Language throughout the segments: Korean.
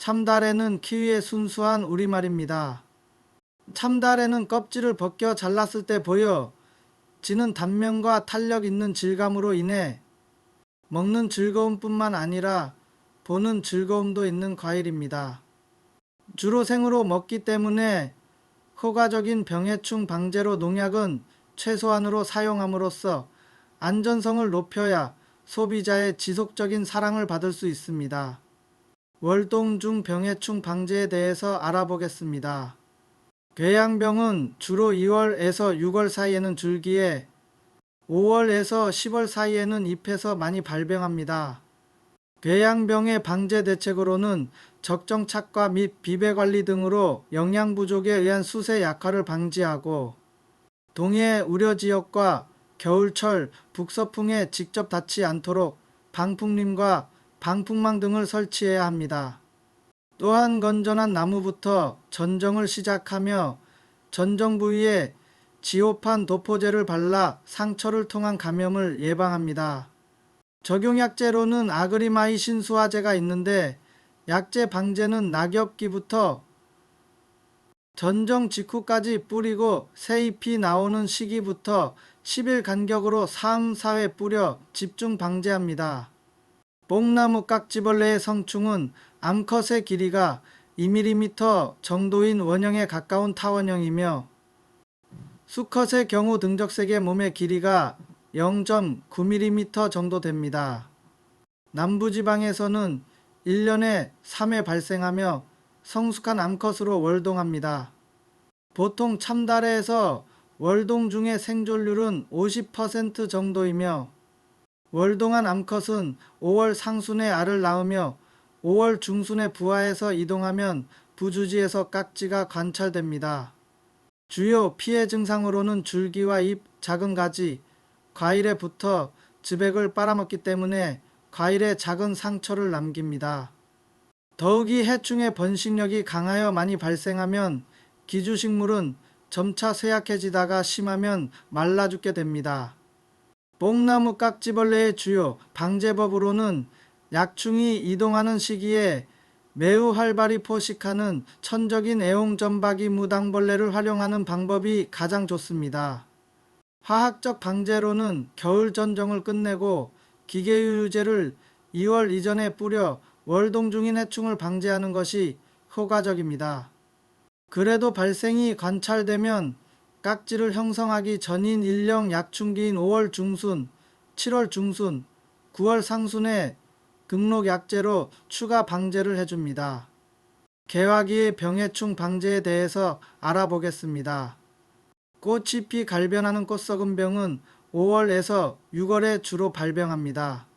참다래는 키위의 순수한 우리말입니다. 참다래는 껍질을 벗겨 잘랐을 때 보여지는 단면과 탄력 있는 질감으로 인해 먹는 즐거움뿐만 아니라 보는 즐거움도 있는 과일입니다. 주로 생으로 먹기 때문에 효과적인 병해충 방제로 농약은 최소한으로 사용함으로써 안전성을 높여야 소비자의 지속적인 사랑을 받을 수 있습니다. 월동중 병해충 방제에 대해서 알아보겠습니다. 궤양병은 주로 2월에서 6월 사이에는 줄기에 5월에서 10월 사이에는 잎에서 많이 발병합니다. 궤양병의 방제 대책으로는 적정 착과 및 비배 관리 등으로 영양 부족에 의한 수세 약화를 방지하고 동해 우려 지역과 겨울철 북서풍에 직접 닿지 않도록 방풍림과 방풍망 등을 설치해야 합니다. 또한 건전한 나무부터 전정을 시작하며 전정 부위에 지오판 도포제를 발라 상처를 통한 감염을 예방합니다. 적용약제로는 아그리마이신 수화제가 있는데 약제 방제는 낙엽기부터 전정 직후까지 뿌리고 새잎이 나오는 시기부터 10일 간격으로 3, 4회 뿌려 집중 방제합니다. 뽕나무 깍지벌레의 성충은 암컷의 길이가 2mm 정도인 원형에 가까운 타원형이며 수컷의 경우 등적색의 몸의 길이가 0.9mm 정도 됩니다. 남부지방에서는 1년에 3회 발생하며 성숙한 암컷으로 월동합니다. 보통 참다래에서 월동 중의 생존율은 50% 정도이며 월동한 암컷은 5월 상순에 알을 낳으며 5월 중순에 부화해서 이동하면 부주지에서 깍지가 관찰됩니다. 주요 피해 증상으로는 줄기와 잎, 작은 가지, 과일에 붙어 즙액을 빨아먹기 때문에 과일에 작은 상처를 남깁니다. 더욱이 해충의 번식력이 강하여 많이 발생하면 기주식물은 점차 쇠약해지다가 심하면 말라 죽게 됩니다. 뽕나무 깍지벌레의 주요 방제법으로는 약충이 이동하는 시기에 매우 활발히 포식하는 천적인 애용점박이 무당벌레를 활용하는 방법이 가장 좋습니다. 화학적 방제로는 겨울 전정을 끝내고 기계유유제를 2월 이전에 뿌려 월동 중인 해충을 방제하는 것이 효과적입니다. 그래도 발생이 관찰되면 깍지를 형성하기 전인 일령 약충기인 5월 중순, 7월 중순, 9월 상순에 등록약제로 추가 방제를 해줍니다. 개화기의 병해충 방제에 대해서 알아보겠습니다. 꽃잎이 갈변하는 꽃썩은병은 5월에서 6월에 주로 발병합니다.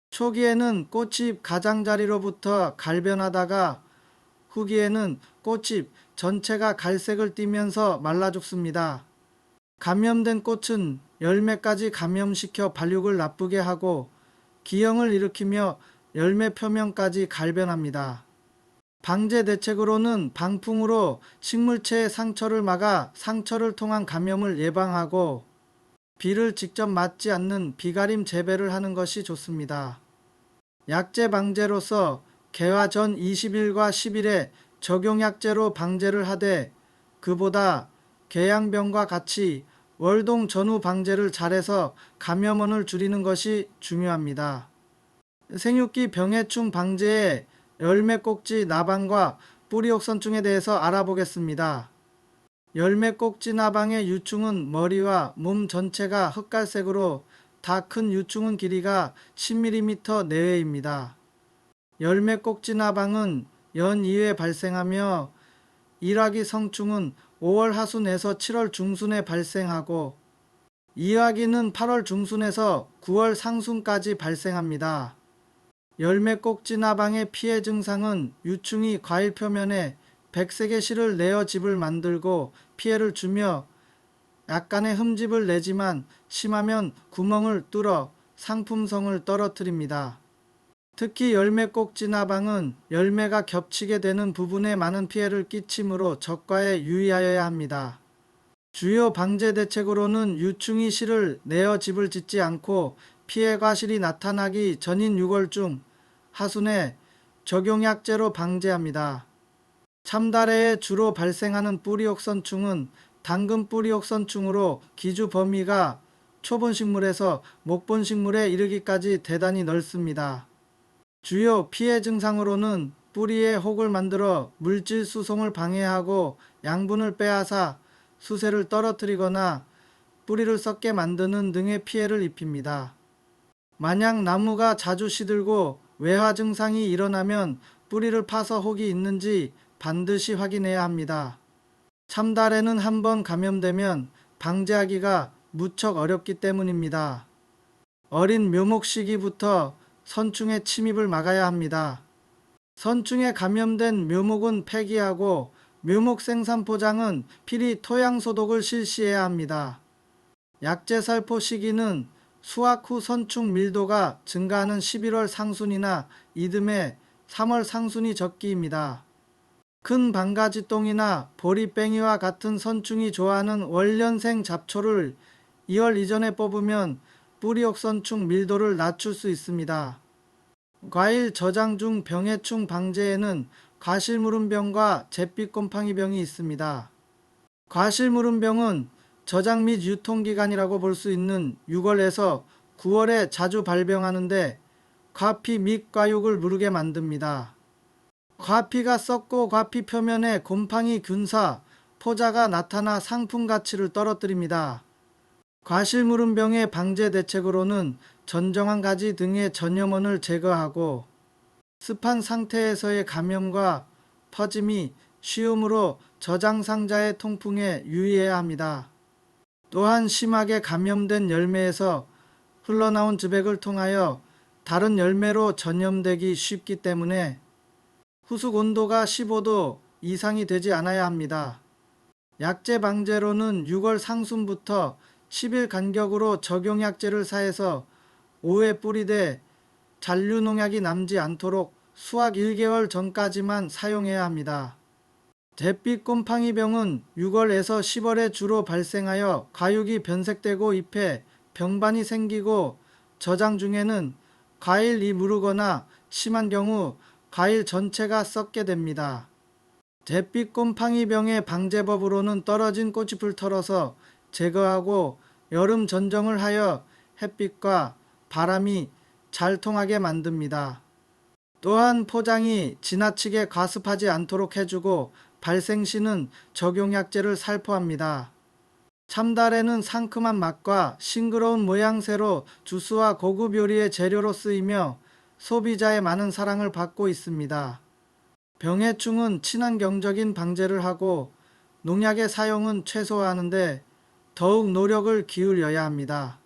초기에는 꽃잎 가장자리로부터 갈변하다가 후기에는 꽃잎 전체가 갈색을 띠면서 말라 죽습니다. 감염된 꽃은 열매까지 감염시켜 발육을 나쁘게 하고 기형을 일으키며 열매 표면까지 갈변합니다. 방제 대책으로는 방풍으로 식물체의 상처를 막아 상처를 통한 감염을 예방하고 비를 직접 맞지 않는 비가림 재배를 하는 것이 좋습니다. 약제 방제로서 개화 전 20일과 10일에 적용약제로 방제를 하되 그보다 개양병과 같이 월동 전후 방제를 잘해서 감염원을 줄이는 것이 중요합니다. 생육기 병해충 방제의 열매꼭지 나방과 뿌리옥선충에 대해서 알아보겠습니다. 열매꼭지 나방의 유충은 머리와 몸 전체가 흑갈색으로 다 큰 유충은 길이가 10mm 내외입니다. 열매꼭지 나방은 연 2회 발생하며 일화기 성충은 5월 하순에서 7월 중순에 발생하고 이화기는 8월 중순에서 9월 상순까지 발생합니다. 열매꼭지 나방의 피해 증상은 유충이 과일 표면에 백색의 실을 내어 즙을 만들고 피해를 주며 약간의 흠집을 내지만 심하면 구멍을 뚫어 상품성을 떨어뜨립니다. 특히 열매꼭지 나방은 열매가 겹치게 되는 부분에 많은 피해를 끼치므로 적과에 유의하여야 합니다. 주요 방제 대책으로는 유충이 실을 내어 즙을 짓지 않고 피해 과실이 나타나기 전인 6월 중 하순에 적용약제로 방제합니다. 참다래에 주로 발생하는 뿌리옥선충은 당근 뿌리옥선충으로 기주 범위가 초본식물에서 목본식물에 이르기까지 대단히 넓습니다. 주요 피해 증상으로는 뿌리에 혹을 만들어 물질 수송을 방해하고 양분을 빼앗아 수세를 떨어뜨리거나 뿌리를 썩게 만드는 등의 피해를 입힙니다. 만약 나무가 자주 시들고 외화 증상이 일어나면 뿌리를 파서 혹이 있는지 반드시 확인해야 합니다. 참다래는 한번 감염되면 방제하기가 무척 어렵기 때문입니다. 어린 묘목 시기부터 선충의 침입을 막아야 합니다. 선충에 감염된 묘목은 폐기하고 묘목 생산 포장은 필히 토양 소독을 실시해야 합니다. 약재 살포 시기는 수확 후 선충 밀도가 증가하는 11월 상순이나 이듬해 3월 상순이 적기입니다. 큰 방가지똥이나 보리뱅이와 같은 선충이 좋아하는 월년생 잡초를 2월 이전에 뽑으면 뿌리옥선충 밀도를 낮출 수 있습니다. 과일 저장 중 병해충 방제에는 과실무름병과 잿빛곰팡이병이 있습니다. 과실무름병은 저장 및 유통기간이라고 볼 수 있는 6월에서 9월에 자주 발병하는데 과피 및 과육을 무르게 만듭니다. 과피가 썩고 과피 표면에 곰팡이 균사, 포자가 나타나 상품 가치를 떨어뜨립니다. 과실무름병의 방제 대책으로는 전정한 가지 등의 전염원을 제거하고 습한 상태에서의 감염과 퍼짐이 쉬우므로 저장 상자의 통풍에 유의해야 합니다. 또한 심하게 감염된 열매에서 흘러나온 즙액을 통하여 다른 열매로 전염되기 쉽기 때문에 후숙 온도가 15도 이상이 되지 않아야 합니다. 약재 방제로는 6월 상순부터 10일 간격으로 적용약재를 사해서 5회 뿌리되 잔류농약이 남지 않도록 수확 1개월 전까지만 사용해야 합니다. 잿빛곰팡이병은 6월에서 10월에 주로 발생하여 과육이 변색되고 잎에 병반이 생기고 저장 중에는 과일이 무르거나 심한 경우 과일 전체가 썩게 됩니다. 잿빛곰팡이병의 방제법으로는 떨어진 꽃잎을 털어서 제거하고 여름 전정을 하여 햇빛과 바람이 잘 통하게 만듭니다. 또한 포장이 지나치게 과습하지 않도록 해주고 발생 시는 적용약재를 살포합니다. 참다래는 상큼한 맛과 싱그러운 모양새로 주스와 고급 요리의 재료로 쓰이며 소비자의 많은 사랑을 받고 있습니다. 병해충은 친환경적인 방제를 하고 농약의 사용은 최소화하는데 더욱 노력을 기울여야 합니다.